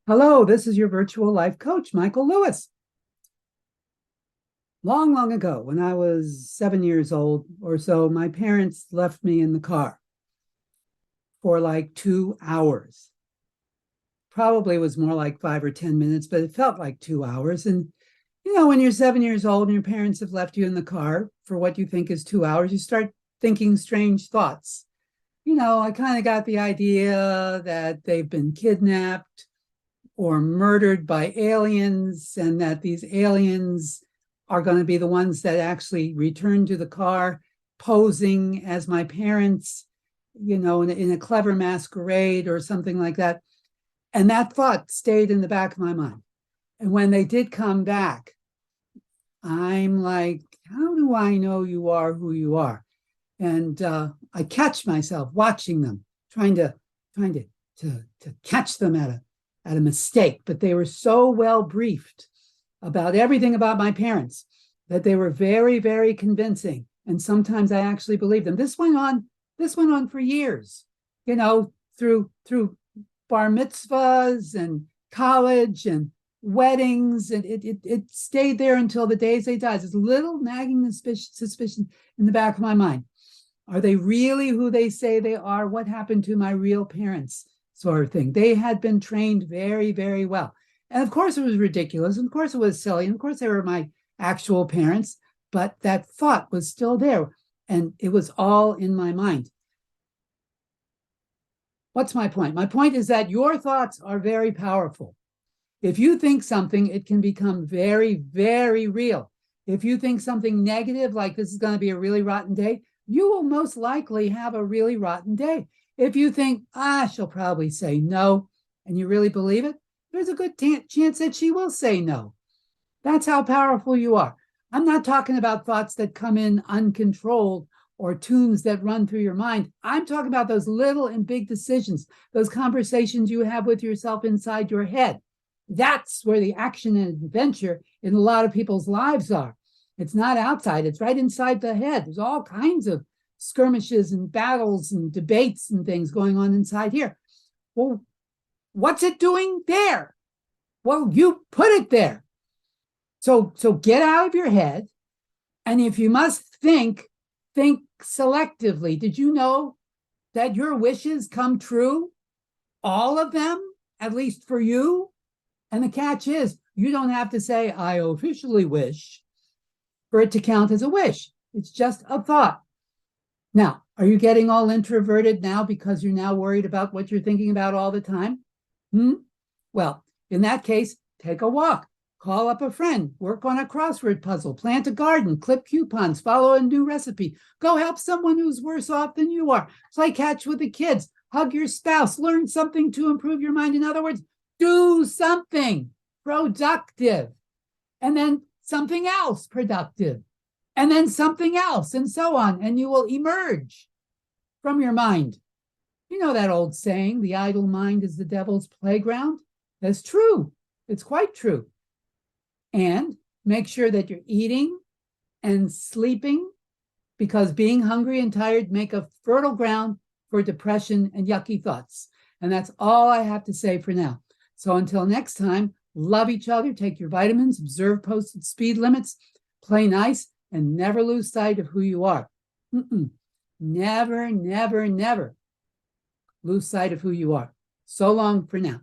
Hello, this is your virtual life coach, Michael Lewis. Long, long ago, when I was 7 years old or so, my parents left me in the car for like 2 hours. Probably was more like 5 or 10 minutes, but it felt like 2 hours. And when you're 7 years old and your parents have left you in the car for what you think is 2 hours, you start thinking strange thoughts. I kind of got the idea that they've been kidnapped or murdered by aliens, and that these aliens are going to be the ones that actually return to the car posing as my parents, in a clever masquerade or something like that. And that thought stayed in the back of my mind. And when they did come back, I'm like, how do I know you are who you are? And I catch myself watching them, trying to catch them at a mistake. But they were so well briefed about everything about my parents that they were very, very convincing. And sometimes I actually believed them. This went on for years, through bar mitzvahs and college and weddings, and it stayed there until the days they died. There's a little nagging suspicion in the back of my mind. Are they really who they say they are? What happened to my real parents? Sort of thing. They had been trained very, very well. And of course, it was ridiculous. And of course, it was silly. And of course, they were my actual parents. But that thought was still there. And it was all in my mind. What's my point? My point is that your thoughts are very powerful. If you think something, it can become very, very real. If you think something negative, like this is going to be a really rotten day, you will most likely have a really rotten day. If you think, she'll probably say no, and you really believe it, there's a good chance that she will say no. That's how powerful you are. I'm not talking about thoughts that come in uncontrolled or tunes that run through your mind. I'm talking about those little and big decisions, those conversations you have with yourself inside your head. That's where the action and adventure in a lot of people's lives are. It's not outside, it's right inside the head. There's all kinds of skirmishes and battles and debates and things going on inside here. Well, what's it doing there? Well, you put it there. So get out of your head. And if you must think selectively. Did you know that your wishes come true? All of them, at least for you? And the catch is, you don't have to say, I officially wish, for it to count as a wish. It's just a thought. Now, are you getting all introverted now because you're now worried about what you're thinking about all the time? Well, in that case, take a walk, call up a friend, work on a crossword puzzle, plant a garden, clip coupons, follow a new recipe, go help someone who's worse off than you are, play catch with the kids, hug your spouse, learn something to improve your mind. In other words, do something productive, and then something else productive, and then something else, and so on. And you will emerge from your mind. You know that old saying, the idle mind is the devil's playground? That's true. It's quite true. And make sure that you're eating and sleeping, because being hungry and tired make a fertile ground for depression and yucky thoughts. And that's all I have to say for now. So until next time, love each other, take your vitamins, observe posted speed limits, play nice, and never lose sight of who you are. Never, never, never lose sight of who you are. So long for now.